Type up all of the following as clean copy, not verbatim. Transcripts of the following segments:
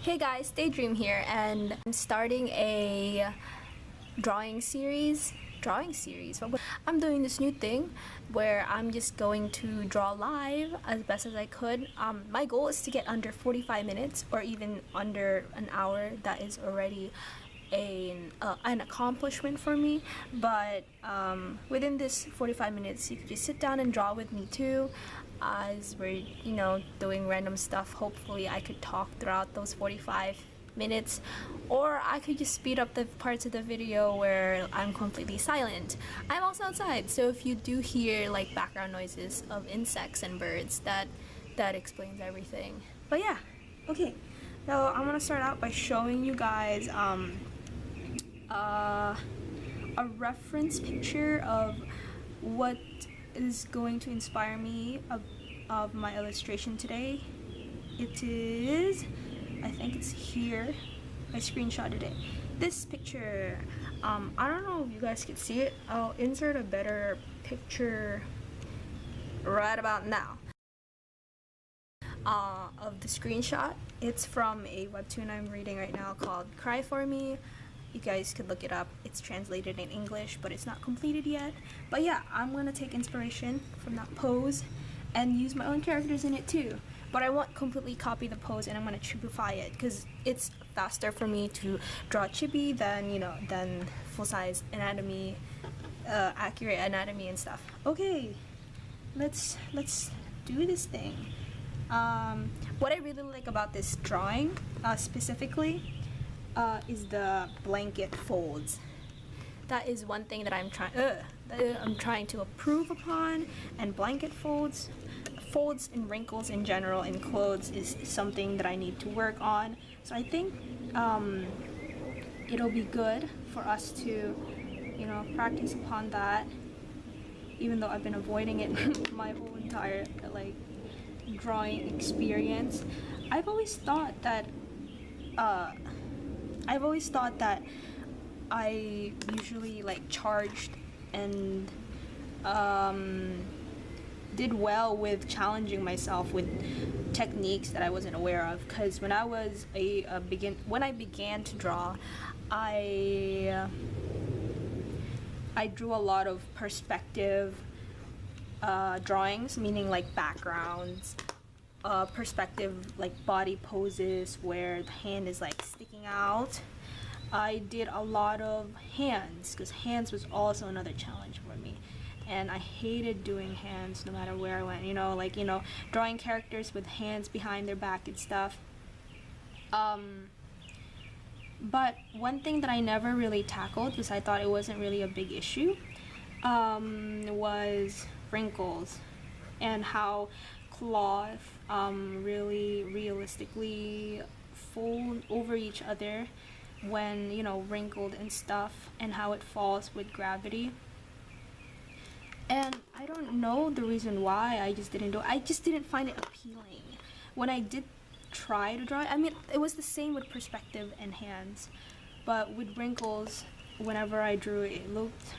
Hey guys, Daydream here, and I'm starting a drawing series. I'm doing this new thing where I'm just going to draw live as best as I could. My goal is to get under 45 minutes or even under an hour. That is already an accomplishment for me, but within this 45 minutes you could just sit down and draw with me too, as we're doing random stuff. Hopefully I could talk throughout those 45 minutes, or I could just speed up the parts of the video where I'm completely silent. I'm also outside, so if you do hear like background noises of insects and birds, that explains everything. But yeah, okay, so I'm gonna start out by showing you guys a reference picture of what is going to inspire me of my illustration today. It is, I think it's here, I screenshotted it. This picture, I don't know if you guys can see it. I'll insert a better picture right about now of the screenshot. It's from a webtoon I'm reading right now called Cry For Me. You guys could look it up. It's translated in English, but it's not completed yet. But yeah, I'm gonna take inspiration from that pose and use my own characters in it too. But I won't completely copy the pose, and I'm gonna chibify it because it's faster for me to draw chibi than full-size anatomy, accurate anatomy and stuff. Okay, let's do this thing. What I really like about this drawing specifically is the blanket folds. That is one thing that I'm trying to improve upon. And blanket folds and wrinkles in general in clothes is something that I need to work on. So I think it'll be good for us to practice upon that, even though I've been avoiding it my whole entire drawing experience. I've always thought that I usually charged and did well with challenging myself with techniques that I wasn't aware of. Because when I was when I began to draw, I drew a lot of perspective drawings, meaning like backgrounds, perspective body poses where the hand is sticking out. I did a lot of hands because hands was also another challenge for me, and I hated doing hands no matter where I went, drawing characters with hands behind their back and stuff. But one thing that I never really tackled, because I thought it wasn't really a big issue, was wrinkles and how cloth really realistically fold over each other when wrinkled and stuff, and how it falls with gravity. And I don't know the reason why. I just didn't do it. I just didn't find it appealing when I did try to draw it. I mean, it was the same with perspective and hands, but with wrinkles, whenever I drew it, it looked,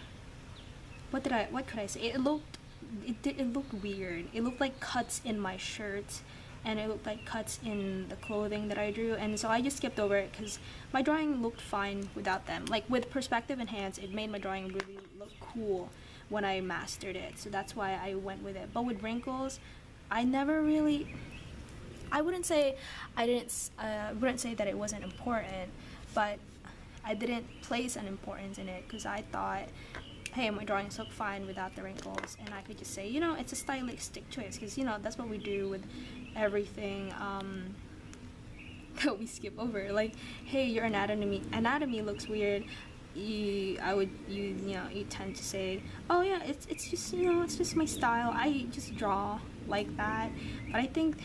what could I say, it looked weird. It looked like cuts in my shirt, and it looked like cuts in the clothing that I drew, and so I just skipped over it because my drawing looked fine without them. With perspective and hands, it made my drawing really look cool when I mastered it, so that's why I went with it. But with wrinkles, I never really, I wouldn't say that it wasn't important, but I didn't place an importance in it because I thought, hey, my drawings look fine without the wrinkles, and I could just say, it's a stylistic choice, because that's what we do with everything that we skip over. Hey, your anatomy looks weird. You tend to say, oh yeah, it's just it's just my style. I just draw like that. But I think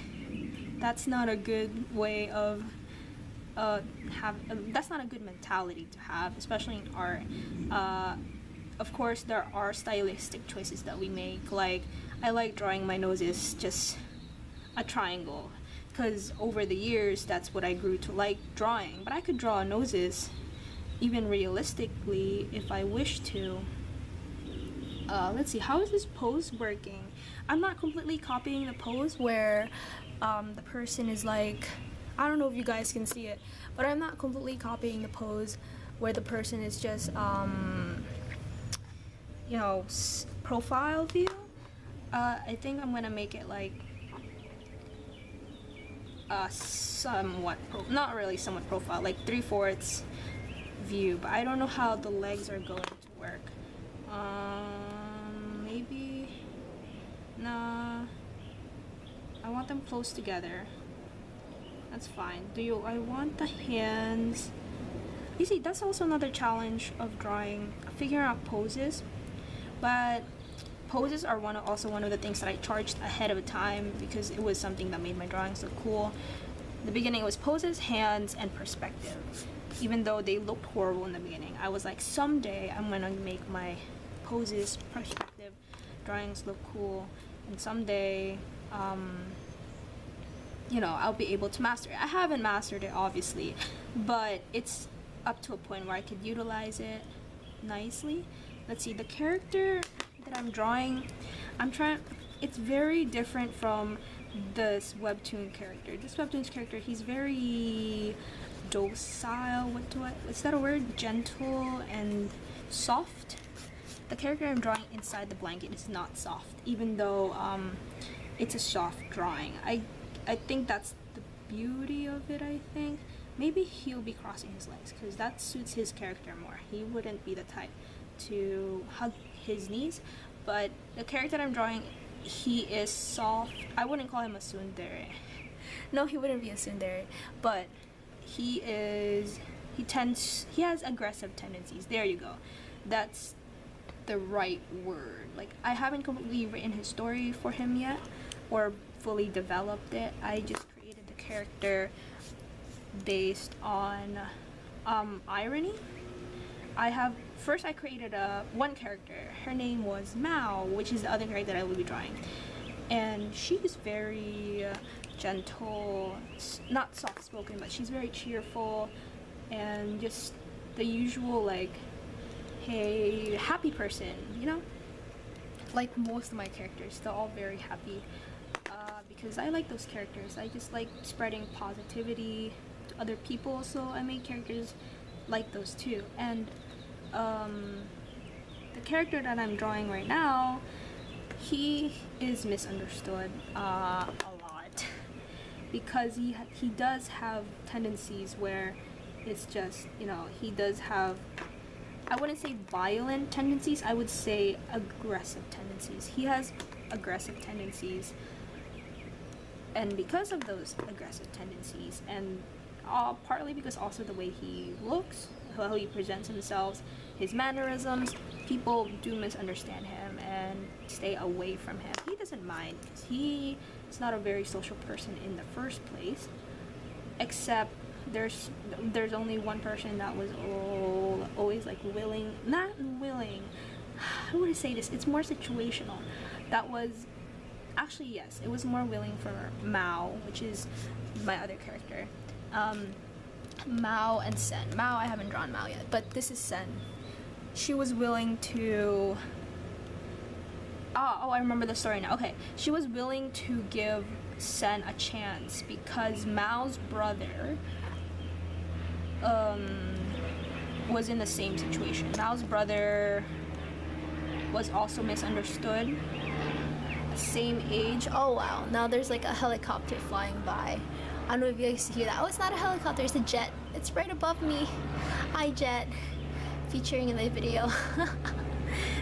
that's not a good way of that's not a good mentality to have, especially in art. Of course, there are stylistic choices that we make. I like drawing my noses just a triangle, because over the years, that's what I grew to like drawing. But I could draw noses even realistically if I wish to. Let's see, how is this pose working? I'm not completely copying the pose where the person is I don't know if you guys can see it, but I'm not completely copying the pose where the person is just you know, profile view. I think I'm gonna make it like somewhat not really somewhat profile, like 3/4 view, but I don't know how the legs are going to work. Maybe nah, I want them close together. That's fine. I want the hands. You see, that's also another challenge of drawing, figuring out poses. But poses are also one of the things that I charged ahead of time because it was something that made my drawings look cool. In the beginning it was poses, hands, and perspective. Even though they looked horrible in the beginning, I was like, someday I'm gonna make my poses, perspective drawings look cool, and someday you know, I'll be able to master it. I haven't mastered it obviously, but it's up to a point where I could utilize it nicely. Let's see, the character that I'm drawing, it's very different from this webtoon character. This webtoon's character, he's very docile, is that a word? Gentle and soft. The character I'm drawing inside the blanket is not soft, even though it's a soft drawing. I think that's the beauty of it. I think maybe he'll be crossing his legs because that suits his character more. He wouldn't be the type to hug his knees, but the character that I'm drawing, he is soft. I wouldn't call him a tsundere. No, he wouldn't be a tsundere, but he has aggressive tendencies. There you go. That's the right word. Like, I haven't completely written his story for him yet or fully developed it. I just created the character based on irony. First I created one character. Her name was Mao, which is the other character that I will be drawing, and she's very gentle, not soft-spoken, but she's very cheerful and just the usual, like, hey, happy person, you know, like most of my characters. They're all very happy because I like those characters. I just like spreading positivity to other people, so I make characters like those too. And the character that I'm drawing right now, he is misunderstood a lot because he does have tendencies where it's just, you know, he does have, I wouldn't say violent tendencies, I would say aggressive tendencies. He has aggressive tendencies, and because of those aggressive tendencies, and partly because also the way he looks, how he presents himself, his mannerisms, people do misunderstand him and stay away from him. He doesn't mind because he is not a very social person in the first place, except there's only one person that was always like not willing, how would I say this, it's more situational, that was actually, yes, it was more willing for Mao, which is my other character. Mao and Sen. Mao, I haven't drawn Mao yet, but this is Sen. She was willing to oh, I remember the story now. Okay, she was willing to give Sen a chance because Mao's brother was in the same situation. Mao's brother was also misunderstood, same age. Oh wow, now there's like a helicopter flying by. I don't know if you guys hear that. Oh, it's not a helicopter, it's a jet. It's right above me. Hi, Jet. Featuring in the video.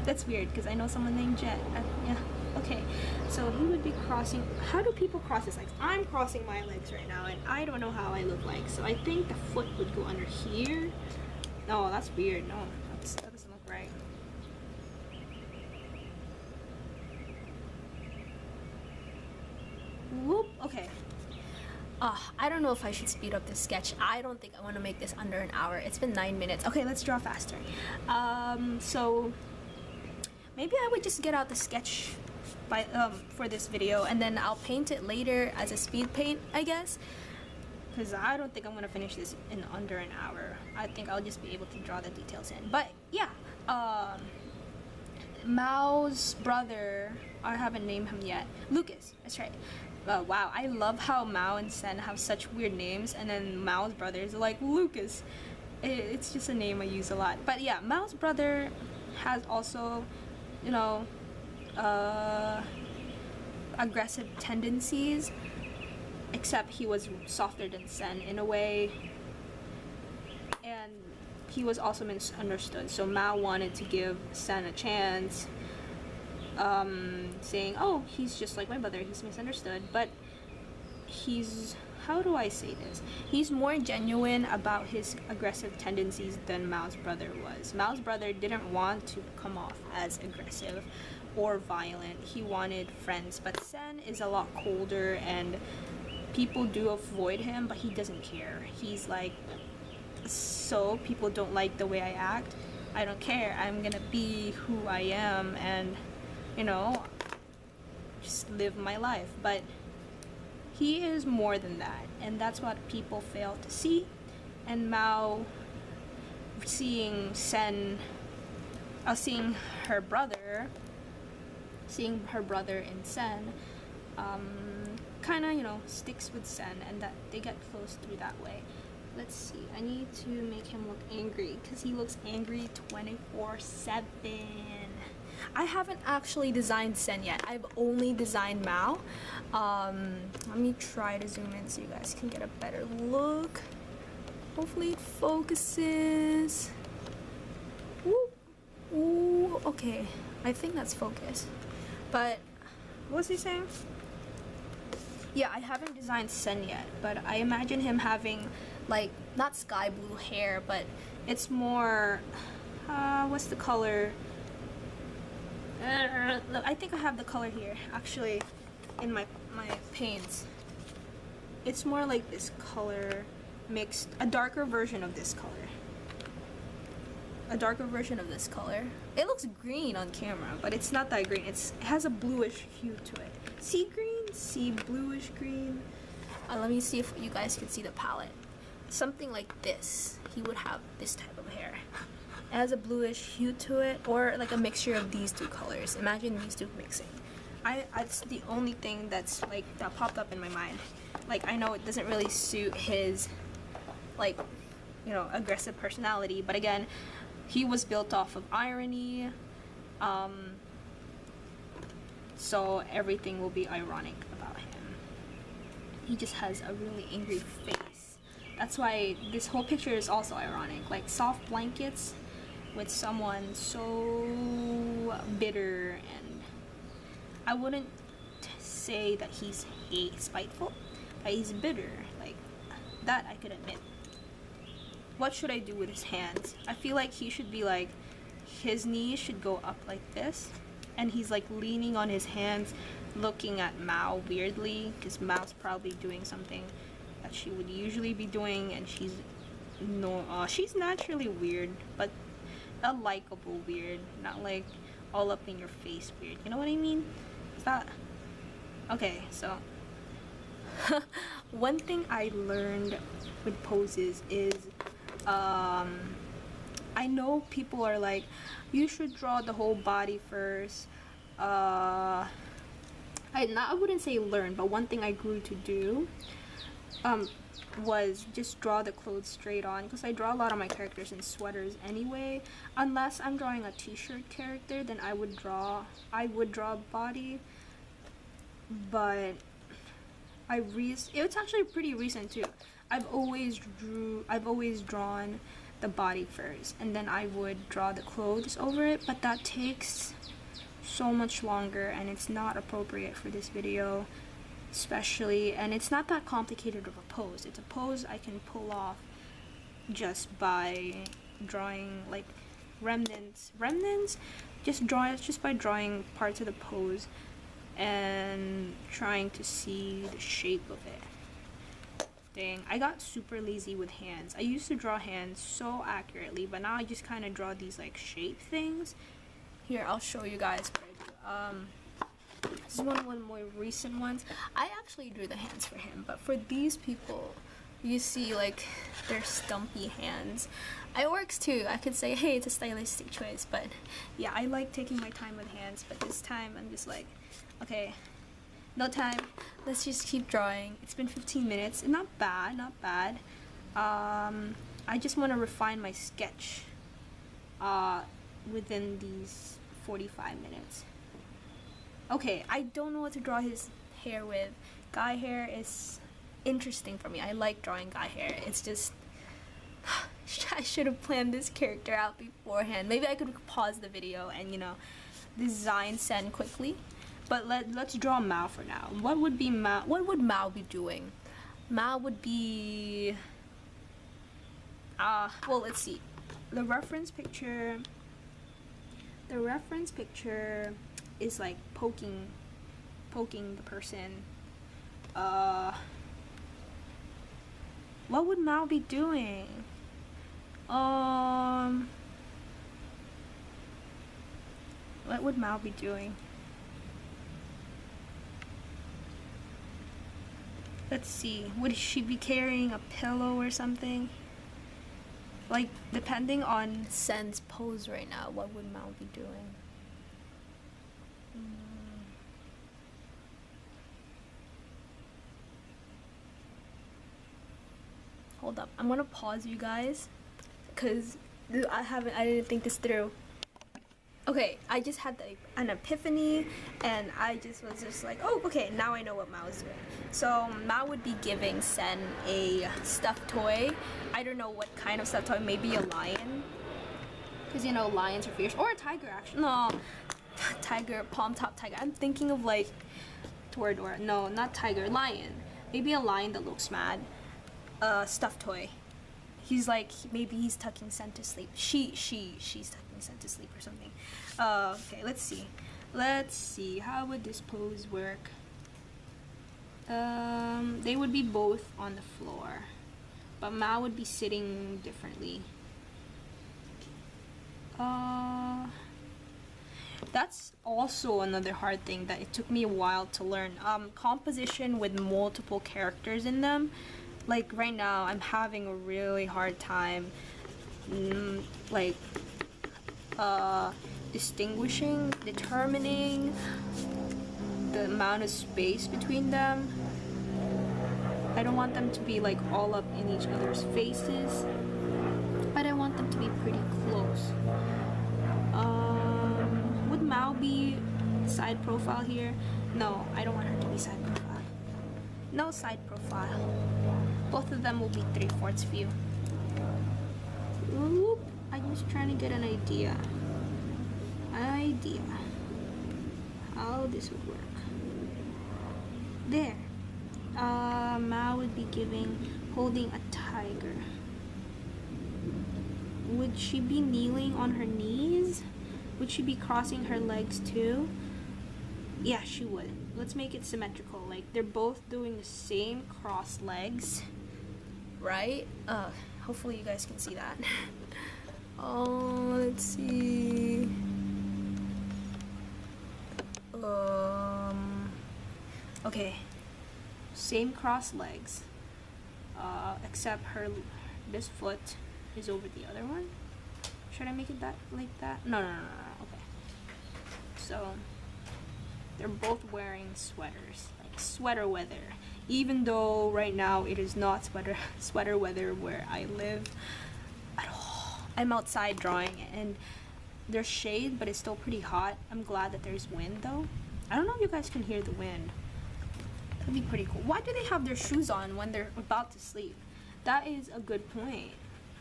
That's weird because I know someone named Jet. Yeah, okay. So he would be crossing. How do people cross his legs? I'm crossing my legs right now and I don't know how I look like. So I think the foot would go under here. No, that's weird. No, that doesn't look right. Whoop, okay. I don't know if I should speed up this sketch. I don't think I want to make this under an hour. It's been 9 minutes. Okay, let's draw faster. So maybe I would just get out the sketch for this video and then I'll paint it later as a speed paint, I guess. Because I don't think I'm going to finish this in under an hour. I think I'll just be able to draw the details in. But yeah, Mao's brother, I haven't named him yet. Lucas, that's right. Wow, I love how Mao and Sen have such weird names, and then Mao's brother is like Lucas. It's just a name I use a lot. But yeah, Mao's brother has also, you know, aggressive tendencies, except he was softer than Sen in a way, and he was also misunderstood. So Mao wanted to give Sen a chance, saying, oh, he's just like my brother, he's misunderstood, but he's, how do I say this? He's more genuine about his aggressive tendencies than Mao's brother was. Mao's brother didn't want to come off as aggressive or violent. He wanted friends, but Sen is a lot colder and people do avoid him, but he doesn't care. He's like, so people don't like the way I act, I don't care, I'm gonna be who I am and, you know, just live my life. But he is more than that, and that's what people fail to see. And Mao, seeing Sen, seeing her brother in Sen, kind of, you know, sticks with Sen, and that they get close through that way. Let's see, I need to make him look angry, because he looks angry 24/7. I haven't actually designed Sen yet. I've only designed Mao. Let me try to zoom in so you guys can get a better look. Hopefully it focuses. Ooh, ooh, okay. I think that's focused. But, what was he saying? Yeah, I haven't designed Sen yet, but I imagine him having, like, not sky blue hair, but it's more, what's the color? I think I have the color here, actually, in my paints. It's more like this color mixed, a darker version of this color. A darker version of this color. It looks green on camera, but it's not that green. It has a bluish hue to it. Sea green, sea bluish green. Let me see if you guys can see the palette. Something like this. He would have this type of hair. It has a bluish hue to it, or like a mixture of these two colors. Imagine these two mixing. It's the only thing that's like that popped up in my mind. Like, I know it doesn't really suit his, like, you know, aggressive personality, but again, he was built off of irony, so everything will be ironic about him. He just has a really angry face. That's why this whole picture is also ironic. Like, soft blankets with someone so bitter, and I wouldn't say that he's spiteful, but he's bitter. Like, that I could admit. What should I do with his hands? I feel like he should be like, his knees should go up like this, and he's like leaning on his hands, looking at Mao weirdly, because Mao's probably doing something that she would usually be doing, and she's naturally weird, but a likable weird, not like all up in your face weird. You know what I mean? Is that okay? So one thing I learned with poses is, I know people are like, you should draw the whole body first. I wouldn't say learn, but one thing I grew to do was just draw the clothes straight on, because I draw a lot of my characters in sweaters anyway. Unless I'm drawing a t-shirt character, then I would draw a body, but it's actually pretty recent too. I've always drawn the body first, and then I would draw the clothes over it, but that takes so much longer, and it's not appropriate for this video, especially, and it's not that complicated of a pose. It's a pose I can pull off just by drawing like remnants, just by drawing parts of the pose and trying to see the shape of it. Dang, I got super lazy with hands. I used to draw hands so accurately, but now I just kind of draw these like shape things. Here, I'll show you guys what I do. This is one of the more recent ones. I actually drew the hands for him, but for these people, you see like their stumpy hands. It works too. I could say, hey, it's a stylistic choice, but yeah, I like taking my time with hands, but this time I'm just like, okay, No time. Let's just keep drawing. It's been 15 minutes. Not bad, not bad. I just want to refine my sketch within these 45 minutes. Okay, I don't know what to draw his hair with. Guy hair is interesting for me. I like drawing guy hair. It's just I should have planned this character out beforehand. Maybe I could pause the video and, you know, design Sen quickly. But let's draw Mao for now. What would Mao be doing? Mao would be well, let's see. The reference picture is like poking the person. What would Mao be doing? What would Mao be doing? Let's see. Would she be carrying a pillow or something? Like, depending on Sen's pose right now, what would Mao be doing? Hold up. I'm gonna pause you guys because I didn't think this through. Okay, I just had an epiphany, and I was just like, oh, okay, now I know what Mao is doing. So Mao would be giving Sen a stuffed toy. I don't know what kind of stuffed toy, maybe a lion. Because, you know, lions are fierce. Or a tiger, actually. No, tiger, palm top tiger. I'm thinking of like Toradora. No, not tiger, lion. Maybe a lion that looks mad. Stuffed toy. He's like, maybe he's tucking Sen to sleep. She's tucking Sen to sleep or something. Okay, let's see. How would this pose work? They would be both on the floor, but Mao would be sitting differently. That's also another hard thing that it took me a while to learn. Composition with multiple characters in them. Like right now, I'm having a really hard time, determining the amount of space between them. I don't want them to be like all up in each other's faces, but I want them to be pretty close. Would Mao be side profile here? No, I don't want her to be side profile. No side profile. Both of them will be 3/4 view. Oop, I'm just trying to get an idea how this would work. There. Mao would be holding a tiger. Would she be kneeling on her knees? Would she be crossing her legs too? Yeah, she would. Let's make it symmetrical. Like, they're both doing the same crossed legs, right? Hopefully you guys can see that. Oh, let's see. Okay. Same crossed legs. Except this foot is over the other one. Should I make it like that? No. Okay. So they're both wearing sweaters, like sweater weather. Even though right now it is not sweater weather where I live at all. I'm outside drawing and there's shade, but it's still pretty hot. I'm glad that there's wind though. I don't know if you guys can hear the wind. That'd be pretty cool. Why do they have their shoes on when they're about to sleep? That is a good point.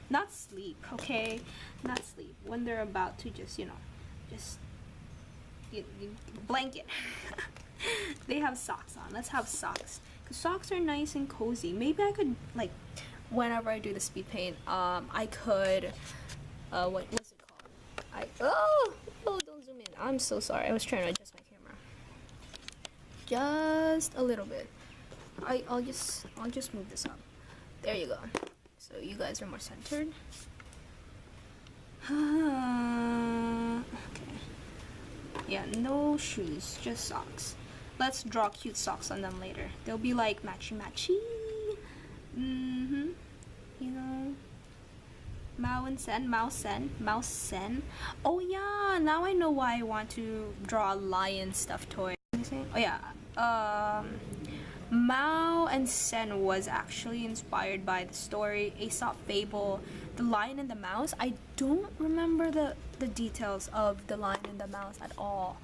Not sleep, okay? Not sleep. When they're about to just, you know, blanket. They have socks on. Let's have socks. Because socks are nice and cozy. Maybe I could, like, whenever I do the speed paint, I could, what's it called? Oh, don't zoom in. I'm so sorry. I was trying to adjust my camera. Just a little bit. I'll just move this up. There you go. So you guys are more centered. Okay. Yeah, no shoes, just socks. Let's draw cute socks on them later. They'll be like matchy. You know. Mao Sen. Oh yeah, now I know why I want to draw a lion stuffed toy. Oh yeah, Mao and Sen was actually inspired by the story Aesop fable, The Lion and the Mouse. I don't remember the details of The Lion and the Mouse at all.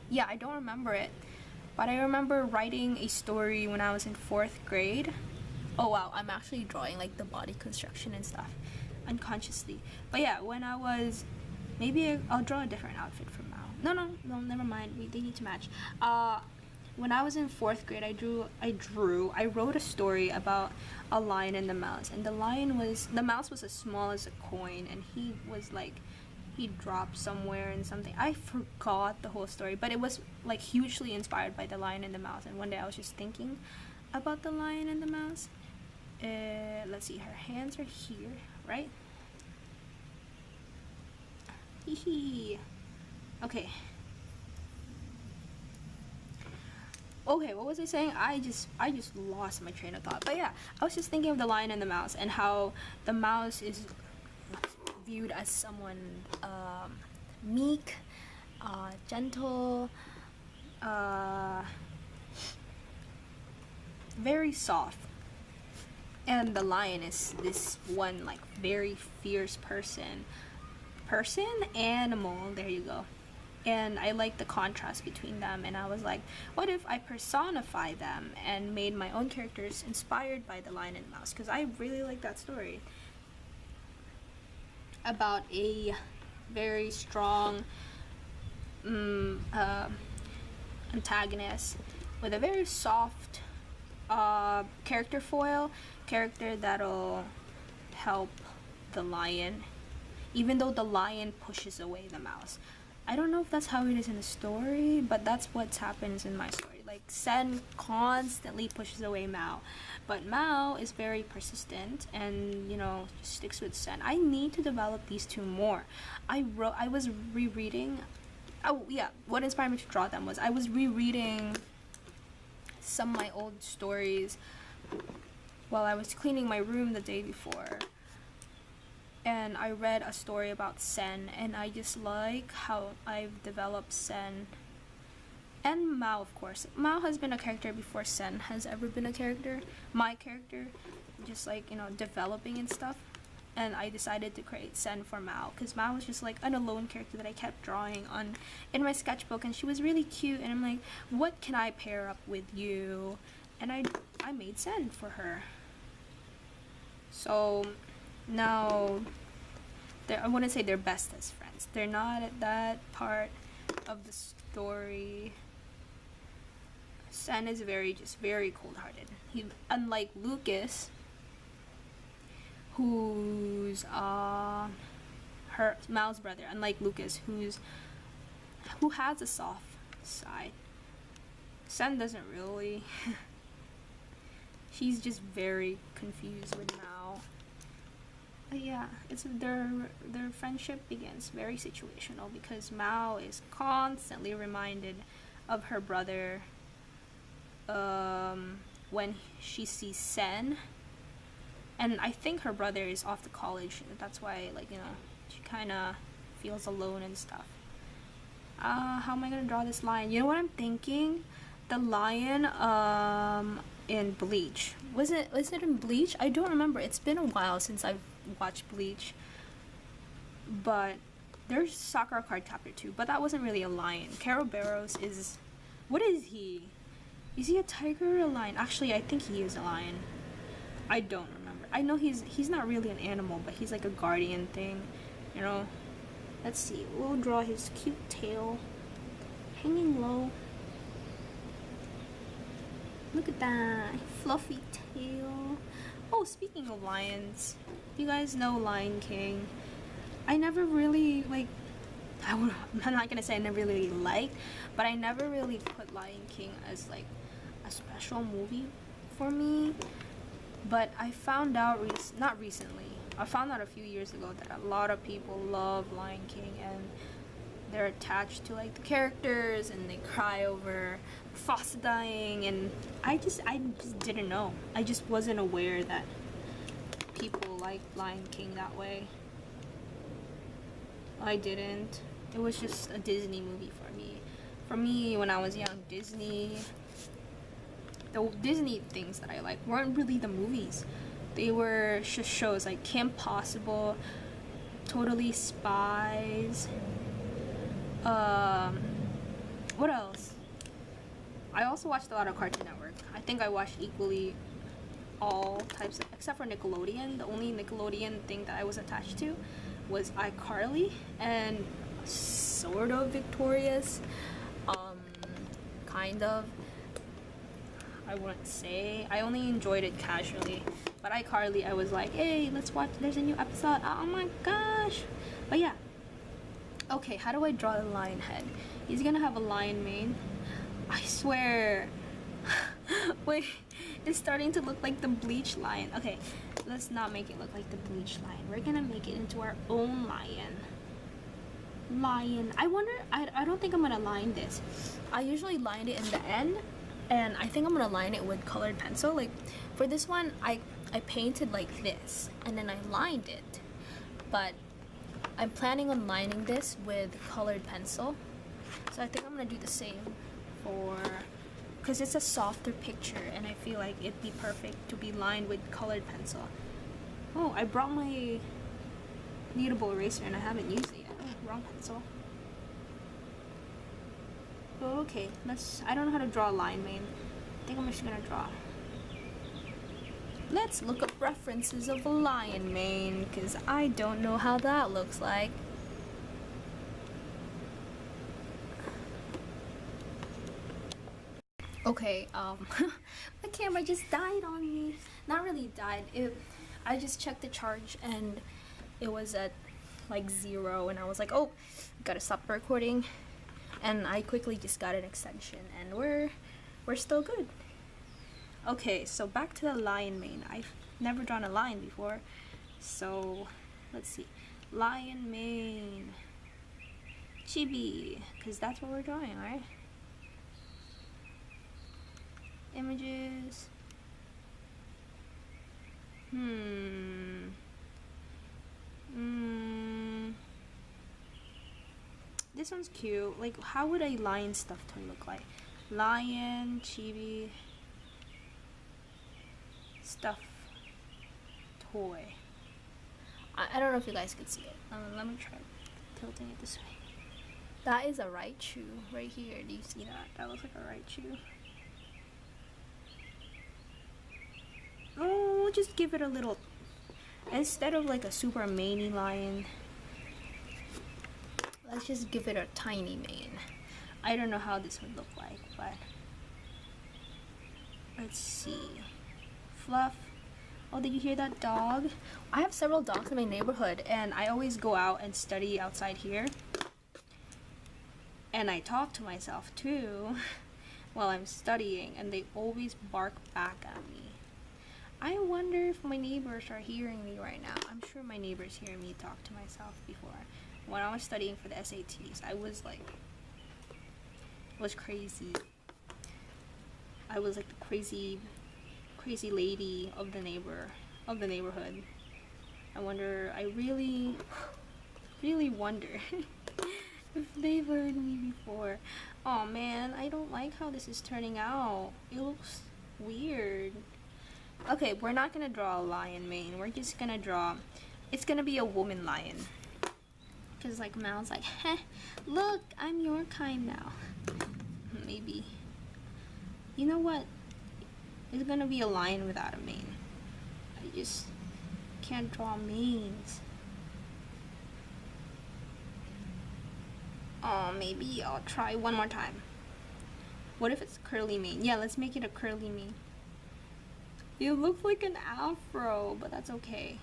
Yeah, I don't remember it. But I remember writing a story when I was in 4th grade. Oh wow, I'm actually drawing like the body construction and stuff unconsciously. But yeah, when I was, maybe I'll draw a different outfit from Mao. No, never mind. They need to match. When I was in 4th grade, I wrote a story about a lion and the mouse. And the mouse was as small as a coin, and he was like, he dropped somewhere and something. I forgot the whole story, but it was like hugely inspired by the lion and the mouse. And one day I was just thinking about the lion and the mouse. Let's see, her hands are here, right? Hee. Okay, what was I saying? I just lost my train of thought. But yeah, I was just thinking of the lion and the mouse, and how the mouse is viewed as someone meek, gentle, very soft, and the lion is this one like very fierce animal, there you go. And I like the contrast between them, and I was like, what if I personify them and made my own characters inspired by the lion and mouse? Because I really like that story about a very strong antagonist with a very soft character that'll help the lion, even though the lion pushes away the mouse. I don't know if that's how it is in the story, but that's what happens in my story. Like, Sen constantly pushes away Mao, but Mao is very persistent and, you know, just sticks with Sen. I need to develop these two more. I was rereading, oh yeah, what inspired me to draw them was I was rereading some of my old stories while I was cleaning my room the day before. And I read a story about Sen, and I just like how I've developed Sen and Mao, of course. Mao has been a character before Sen has ever been a character, my character, just like, you know, developing and stuff. And I decided to create Sen for Mao, because Mao was just like an alone character that I kept drawing on in my sketchbook, and she was really cute, and I'm like, what can I pair up with you? And I made Sen for her. So now, I wouldn't say they're best as friends. They're not at that part of the story. Sen is very cold-hearted. He, unlike Lucas, who's her Mao's brother. Unlike Lucas, who has a soft side. Sen doesn't really. She's just very confused with Mao. But yeah, it's their friendship begins very situational, because Mao is constantly reminded of her brother when she sees Sen, and I think her brother is off to college. That's why, like, you know, she kind of feels alone and stuff. How am I gonna draw this lion? You know what I'm thinking? The lion in Bleach. Was it in Bleach? I don't remember. It's been a while since I've watched Bleach. But there's Sakura Card Captor too, but that wasn't really a lion. Barros is, what is he? Is he a tiger or a lion? Actually, I think he is a lion. I don't remember. I know he's not really an animal, but he's like a guardian thing, you know. Let's see. We'll draw his cute tail hanging low. Look at that fluffy tail. Oh, speaking of lions, you guys know Lion King. I never really, like, I'm not gonna say I never really liked, but I never really put Lion King as like a special movie for me. But I found out not recently, I found out a few years ago that a lot of people love Lion King, and they're attached to like the characters, and they cry over Mufasa dying, and I just didn't know. I just wasn't aware that people like Lion King that way. I didn't. It was just a Disney movie for me. For me, when I was young, the Disney things that I like weren't really the movies. They were just shows like Kim Possible, Totally Spies. What else? I also watched a lot of Cartoon Network. I think I watched equally all types of, except for Nickelodeon. The only Nickelodeon thing that I was attached to was iCarly and sort of Victorious. Kind of. I wouldn't say. I only enjoyed it casually. But iCarly, I was like, hey, let's watch. There's a new episode. Oh my gosh. But yeah. Okay, how do I draw the lion head? He's gonna have a lion mane. I swear. Wait, it's starting to look like the Bleach lion. Okay, let's not make it look like the Bleach lion. We're gonna make it into our own lion. I wonder, I don't think I'm gonna line this. I usually line it in the end, and I think I'm gonna line it with colored pencil. Like for this one, I painted like this and then I lined it, but I'm planning on lining this with colored pencil. So I think I'm gonna do the same for, because it's a softer picture and I feel like it'd be perfect to be lined with colored pencil. Oh, I brought my kneadable eraser and I haven't used it yet. Oh, wrong pencil. Okay, I don't know how to draw a lion mane. I think I'm just gonna draw. Let's look up references of a lion mane, because I don't know how that looks like. Okay, my camera just died on me. Not really died. I just checked the charge and it was at like 0 and I was like, oh, gotta stop recording. And I quickly just got an extension and we're still good. Okay, so back to the lion mane. I've never drawn a lion before. So, let's see. Lion mane. Chibi, because that's what we're drawing, right? Images. This one's cute. Like, how would a lion stuffed toy look like? Lion, chibi, stuffed toy. I don't know if you guys could see it. Let me try tilting it this way. That is a Raichu right here. Do you see that? That looks like a Raichu. Oh, we'll just give it a little, instead of like a super maney lion, let's just give it a tiny mane. I don't know how this would look like, but let's see. Fluff. Oh, did you hear that dog? I have several dogs in my neighborhood and I always go out and study outside here. And I talk to myself too while I'm studying and they always bark back at me. I wonder if my neighbors are hearing me right now. I'm sure my neighbors hear me talk to myself before. When I was studying for the SATs, I was like, crazy. I was like the crazy lady of the neighborhood. I really wonder if they've heard me before. Oh man, I don't like how this is turning out. It looks weird. Okay, we're not gonna draw a lion mane. We're just gonna draw, it's gonna be a woman lion. Cause like Mal's like, heh, look, I'm your kind now. Maybe. You know what? It's gonna be a lion without a mane. I just can't draw manes. Oh, maybe I'll try one more time. What if it's curly mane? Yeah, let's make it a curly mane. It looks like an afro, but that's okay.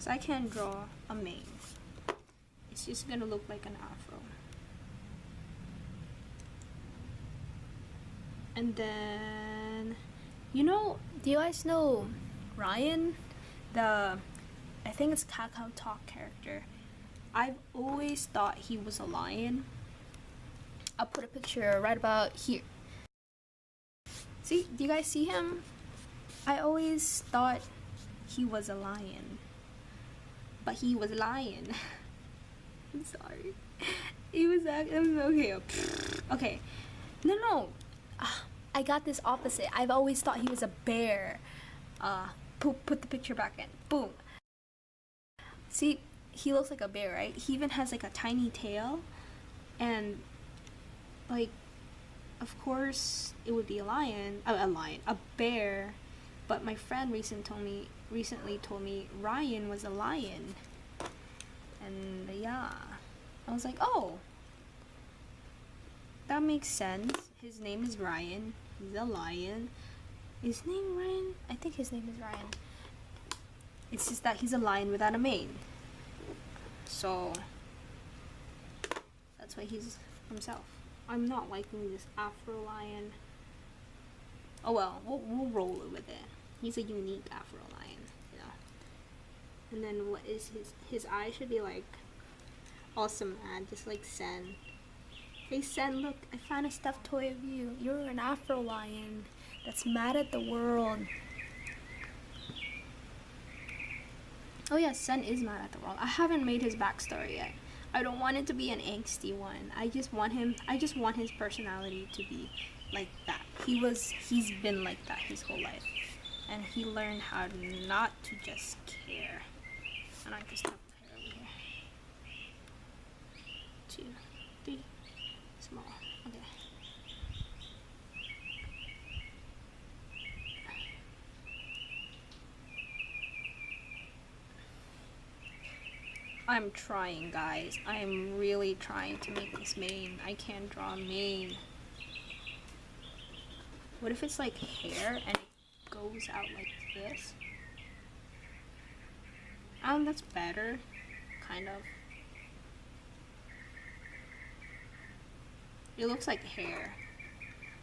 So I can't draw a mane. It's just gonna look like an afro. And then, you know, do you guys know Ryan? I think it's Kakao Talk character. I've always thought he was a lion. I'll put a picture right about here. See, do you guys see him? I always thought he was a lion. But he was a lion. I'm sorry. He was acting okay. Okay. No. I got this opposite. I've always thought he was a bear. Put the picture back in. Boom. See, he looks like a bear, right? He even has like a tiny tail, and like, of course, it would be a bear. But my friend recently told me Ryan was a lion, and yeah, I was like, oh, that makes sense. His name is Ryan. He's a lion. His name Ryan? I think his name is Ryan. It's just that he's a lion without a mane. So that's why he's himself. I'm not liking this Afro lion. Oh well, we'll roll it with it. He's a unique Afro lion, you know. And then what is his eye should be like awesome, man, just like Sen. Hey Sen, look, I found a stuffed toy of you. You're an Afro lion that's mad at the world. Oh yeah, Sen is mad at the world. I haven't made his backstory yet. I don't want it to be an angsty one. I just want his personality to be like that. He's been like that his whole life. And he learned how not to just care. And I can stop the hair over here. 2, 3, small. Okay. I'm trying, guys. I'm really trying to make this mane. I can't draw a mane. What if it's like hair and it goes out like this? That's better. Kind of. It looks like hair.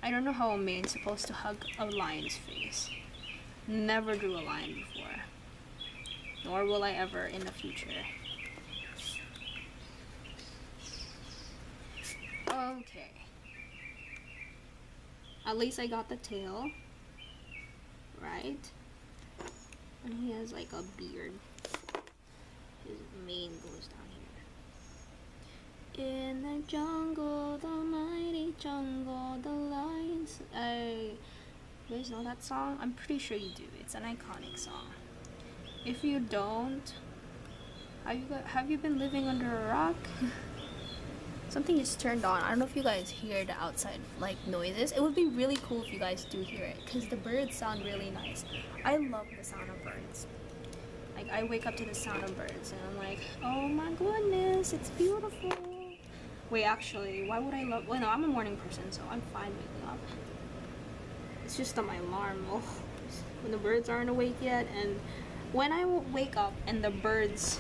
I don't know how a mane's supposed to hug a lion's face. Never drew a lion before. Nor will I ever in the future. Okay. At least I got the tail. Right? And he has like a beard. His mane goes down here. In the jungle, the mighty jungle, the lions. You guys know that song? I'm pretty sure you do. It's an iconic song. If you don't, have you been living under a rock? Something is turned on. I don't know if you guys hear the outside like noises. It would be really cool if you guys do hear it, because the birds sound really nice. I love the sound of birds. Like, I wake up to the sound of birds and I'm like, oh my goodness, it's beautiful. Wait, actually, why would I love? Well, no, I'm a morning person, so I'm fine waking up. It's just on my alarm. Oh, when the birds aren't awake yet, and when I wake up and the birds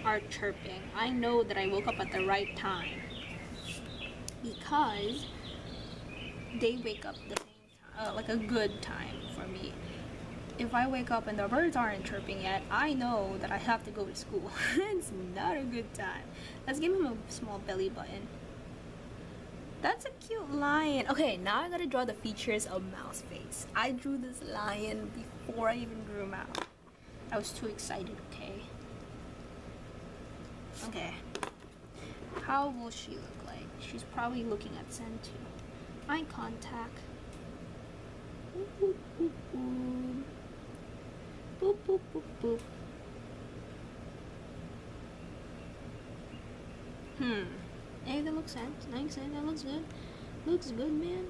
are chirping, I know that I woke up at the right time, because they wake up the same time, like a good time for me. If I wake up and the birds aren't chirping yet, I know that I have to go to school. It's not a good time. Let's give him a small belly button. That's a cute lion. Okay, now I gotta draw the features of Mouse face. I drew this lion before I even drew Mouse. I was too excited, okay? Okay. How will she look like? She's probably looking at Sen too. Eye contact. Boop, boop, boop, boop. Boop, boop, boop, boop. Hey, that looks nice. That looks good. Looks good, man.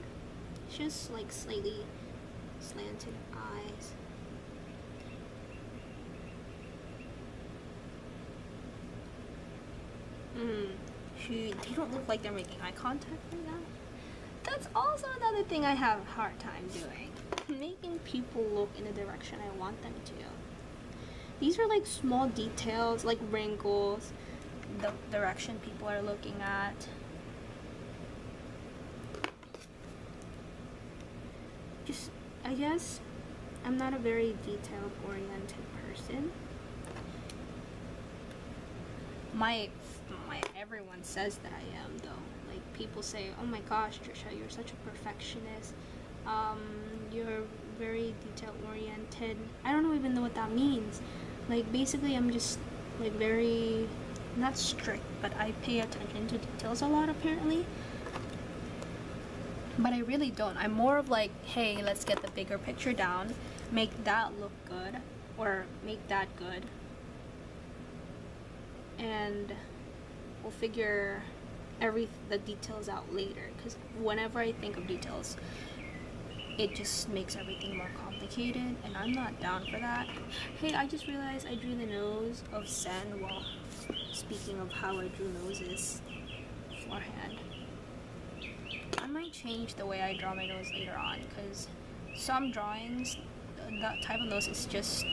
Just like slightly slanted eyes. They don't look like they're making eye contact right now. That's also another thing I have a hard time doing. Making people look in the direction I want them to. These are like small details, like wrinkles, the direction people are looking at. Just, I guess, I'm not a very detail-oriented person. Everyone says that I am, though. Like, people say, oh my gosh, Trisha, you're such a perfectionist. You're very detail-oriented. I don't even know what that means. Like, basically, I'm just, like, very not strict, but I pay attention to details a lot apparently. But I really don't. I'm more of like, hey, let's get the bigger picture down, make that look good, or make that good, and we'll figure the details out later. Because whenever I think of details, it just makes everything more complicated, and I'm not down for that. Hey, I just realized I drew the nose of Sen. Well, speaking of how I drew noses beforehand, I might change the way I draw my nose later on, because some drawings, that type of nose is just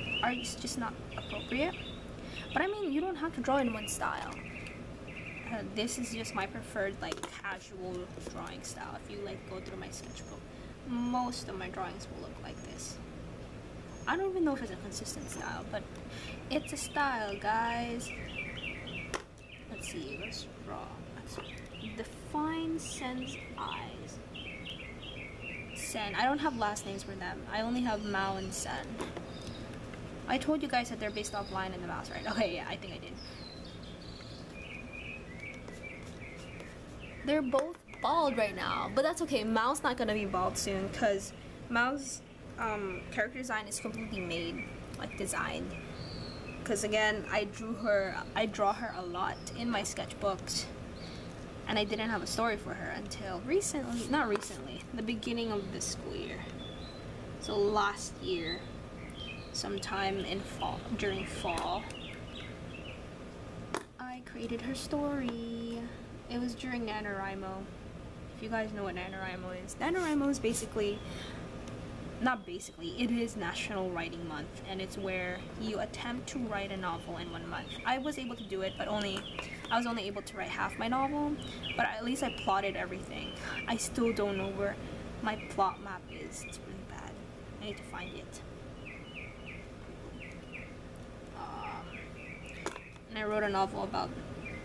not appropriate. But I mean, you don't have to draw in one style. This is just my preferred like casual drawing style. If you like go through my sketchbook, most of my drawings will look like this. I don't even know if it's a consistent style, but it's a style, guys. Let's see, let's draw. Let's define Sen's eyes. Sen, I don't have last names for them. I only have Mao and Sen. I told you guys that they're based off Lion and the Mouse, right? Okay, yeah, I think I did. They're both bald right now, but that's okay. Mao's not gonna be bald soon, because Mao's character design is completely made, like designed. Because again, I draw her a lot in my sketchbooks, and I didn't have a story for her until recently, not recently, the beginning of this school year. So last year, sometime in fall, during fall, I created her story. It was during NaNoWriMo. If you guys know what NaNoWriMo is, NaNoWriMo is basically, not basically, it is National Writing Month, and it's where you attempt to write a novel in 1 month. I was able to do it, but I was only able to write half my novel, but at least I plotted everything. I still don't know where my plot map is. It's really bad. I need to find it. And I wrote a novel about,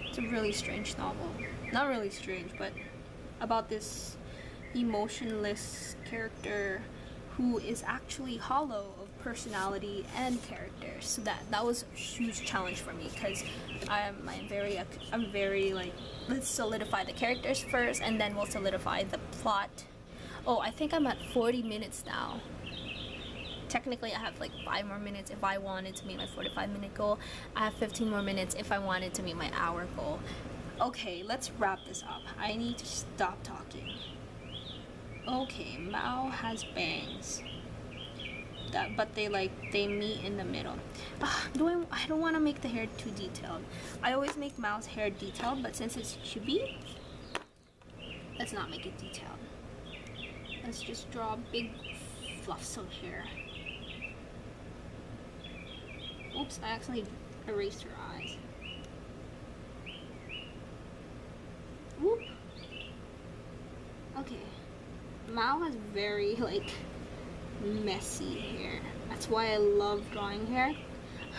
it's a really strange novel. Not really strange, but about this emotionless character who is actually hollow of personality and character. So that was a huge challenge for me, because I'm very like, let's solidify the characters first and then we'll solidify the plot. Oh, I think I'm at 40 minutes now. Technically I have like 5 more minutes if I wanted to meet my 45-minute goal. I have 15 more minutes if I wanted to meet my hour goal. Okay, let's wrap this up. I need to stop talking. Okay, Mao has bangs. But they meet in the middle. I don't want to make the hair too detailed. I always make Mao's hair detailed, but since it's chibi, let's not make it detailed. Let's just draw big fluffs of hair. Oops, I actually erased her eyes. Whoop. Okay. Mao has very, like, messy hair. That's why I love drawing hair.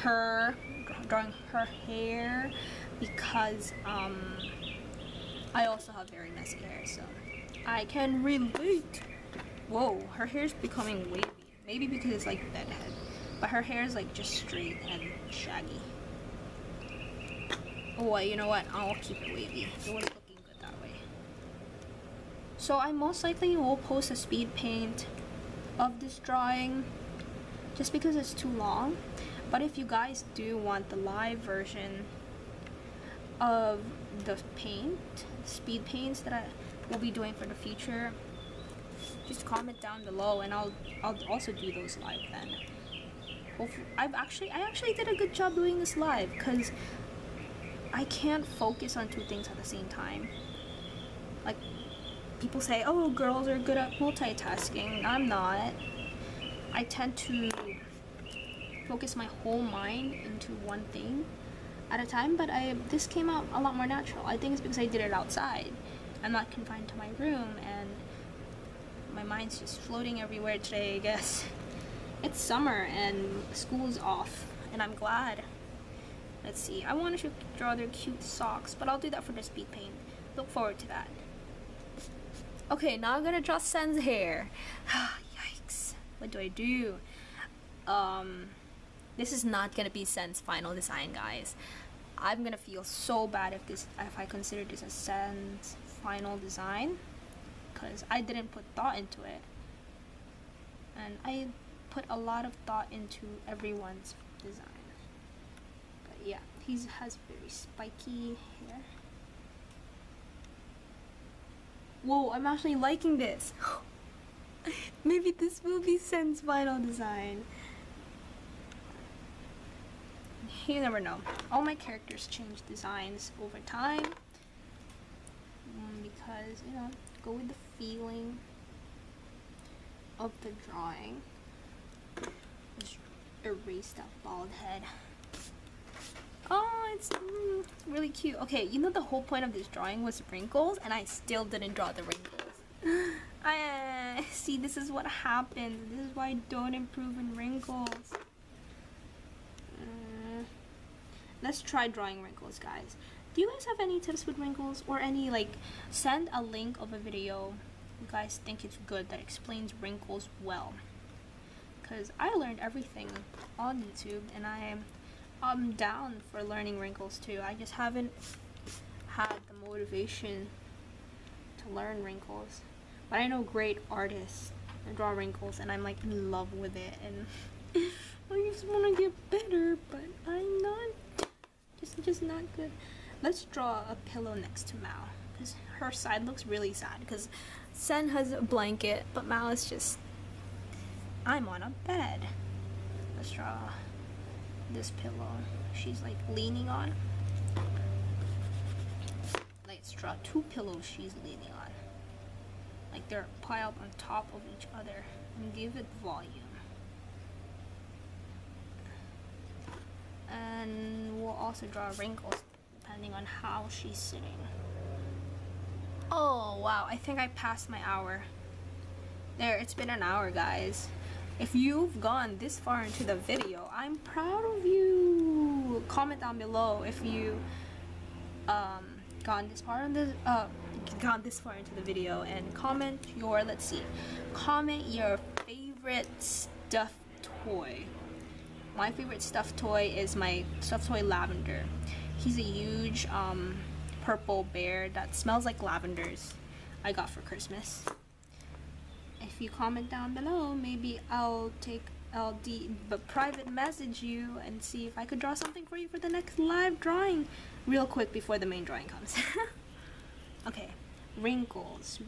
Drawing her hair, because, I also have very messy hair, so I can relate. Whoa, her hair's becoming wavy. Maybe because it's, like, bedhead. But her hair is like just straight and shaggy. Oh, you know what? I'll keep it wavy. It was looking good that way. So I most likely will post a speed paint of this drawing, just because it's too long. But if you guys do want the live version of the speed paints that I will be doing for the future, just comment down below and I'll also do those live then. I actually did a good job doing this live, because I can't focus on 2 things at the same time. Like, people say, oh, girls are good at multitasking. I'm not. I tend to focus my whole mind into one thing at a time, but this came out a lot more natural. I think it's because I did it outside. I'm not confined to my room, and my mind's just floating everywhere today, I guess. It's summer and school's off, and I'm glad. Let's see, I wanted to draw their cute socks, but I'll do that for the speed paint. Look forward to that. Okay, now I'm gonna draw Sen's hair. Yikes, what do I do? This is not gonna be Sen's final design, guys. I'm gonna feel so bad if I consider this a Sen's final design, because I didn't put thought into it, and I put a lot of thought into everyone's design. But yeah, he has very spiky hair. Whoa, I'm actually liking this. Maybe this will be Sen's final design. You never know. All my characters change designs over time, because, you know, go with the feeling of the drawing. Just erase that bald head. Oh, it's really cute. Okay, you know the whole point of this drawing was wrinkles, and I still didn't draw the wrinkles. See, this is what happens. This is why I don't improve in wrinkles. Let's try drawing wrinkles, guys. Do you guys have any tips with wrinkles, or any, like, send a link of a video you guys think it's good that explains wrinkles well? Because I learned everything on YouTube, and I'm down for learning wrinkles too. I just haven't had the motivation to learn wrinkles. But I know great artists that draw wrinkles, and I'm like in love with it, and I just want to get better, but I'm not. Just not good. Let's draw a pillow next to Mao, because her side looks really sad, because Sen has a blanket, but Mao is just, I'm on a bed. Let's draw this pillow she's like leaning on. Let's draw two pillows she's leaning on, like they're piled on top of each other, and give it volume. And we'll also draw wrinkles depending on how she's sitting. Oh wow, I think I passed my hour. There, it's been an hour, guys. If you've gone this far into the video, I'm proud of you. Comment down below if you gone this far into the video, and comment your, let's see, comment your favorite stuffed toy. My favorite stuffed toy is my stuffed toy Lavender. He's a huge purple bear that smells like lavenders I got for Christmas. If you comment down below, maybe I'll private message you and see if I could draw something for you for the next live drawing real quick before the main drawing comes. Okay, wrinkles.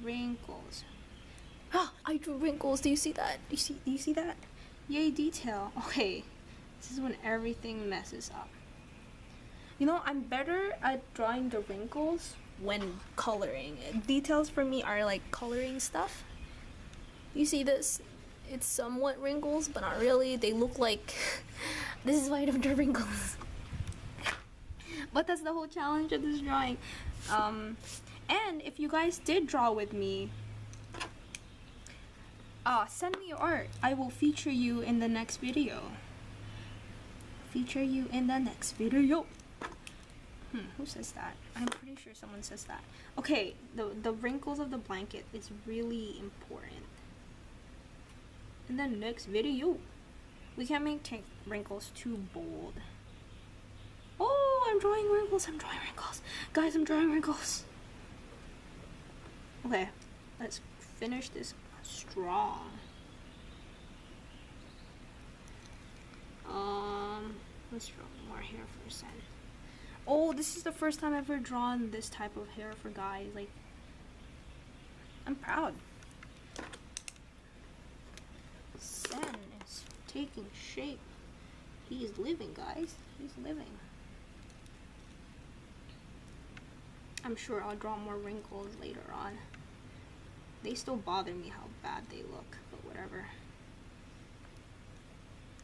Oh, I drew wrinkles. Do you see that? Do you see that? Yay, detail. Okay. This is when everything messes up. You know, I'm better at drawing the wrinkles when coloring. Details for me are like coloring stuff. You see this? It's somewhat wrinkles, but not really. They look like... This is why I don't draw wrinkles. But that's the whole challenge of this drawing. And if you guys did draw with me, send me your art. I will feature you in the next video. Who says that? I'm pretty sure someone says that. Okay, the wrinkles of the blanket is really important. In the next video, we can't make wrinkles too bold. Oh, I'm drawing wrinkles. Guys, I'm drawing wrinkles. Okay, let's finish this strong. Let's draw more hair for Sen. Oh, this is the first time I've ever drawn this type of hair for guys. Like, I'm proud. Sen is taking shape. He is living, guys. He's living. I'm sure I'll draw more wrinkles later on. They still bother me how bad they look, but whatever.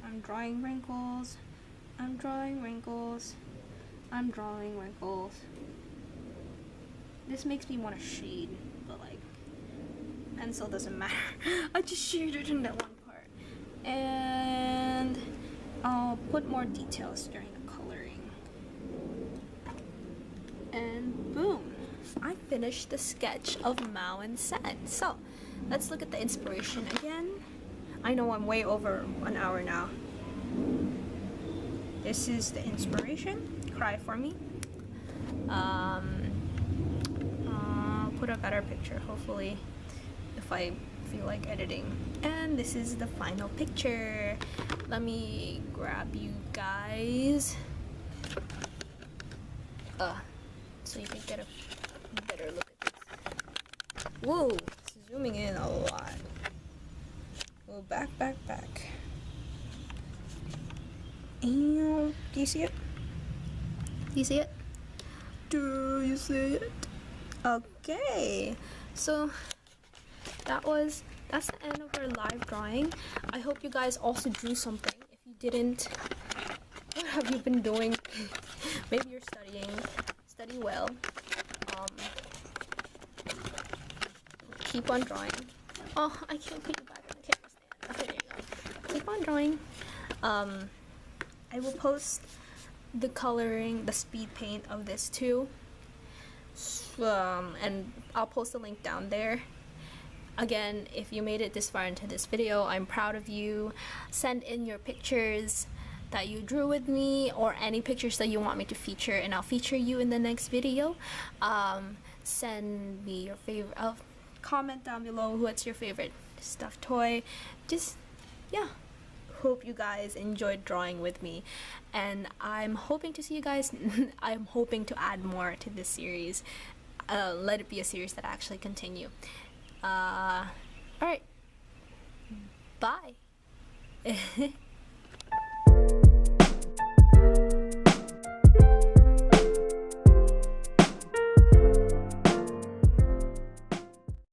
I'm drawing wrinkles. This makes me want to shade, but like, pencil doesn't matter. I just shaded in that one part. And I'll put more details during the coloring. And boom, I finished the sketch of Mao and Sen. So, let's look at the inspiration again. I know I'm way over an hour now. This is the inspiration. cry for me. I'll put a better picture hopefully if I feel like editing. And this is the final picture. Let me grab you guys so you can get a better look at this. Whoa, it's zooming in a lot. Go back. And do you see it? Do you see it? Do you see it? Okay, so that's the end of our live drawing. I hope you guys also drew something. If you didn't, what have you been doing? Maybe you're studying. Study well. Keep on drawing. Oh, I can't put you back on the camera stand. Okay, there you go. Keep on drawing. I will post the coloring, the speed paint of this too. And I'll post the link down there. Again, if you made it this far into this video, I'm proud of you. Send in your pictures that you drew with me, or any pictures that you want me to feature, and I'll feature you in the next video. Send me your favorite, comment down below what's your favorite stuffed toy. Just, yeah. Hope you guys enjoyed drawing with me, and I'm hoping to see you guys. I'm hoping to add more to this series. Let it be a series that actually continue. Alright, bye.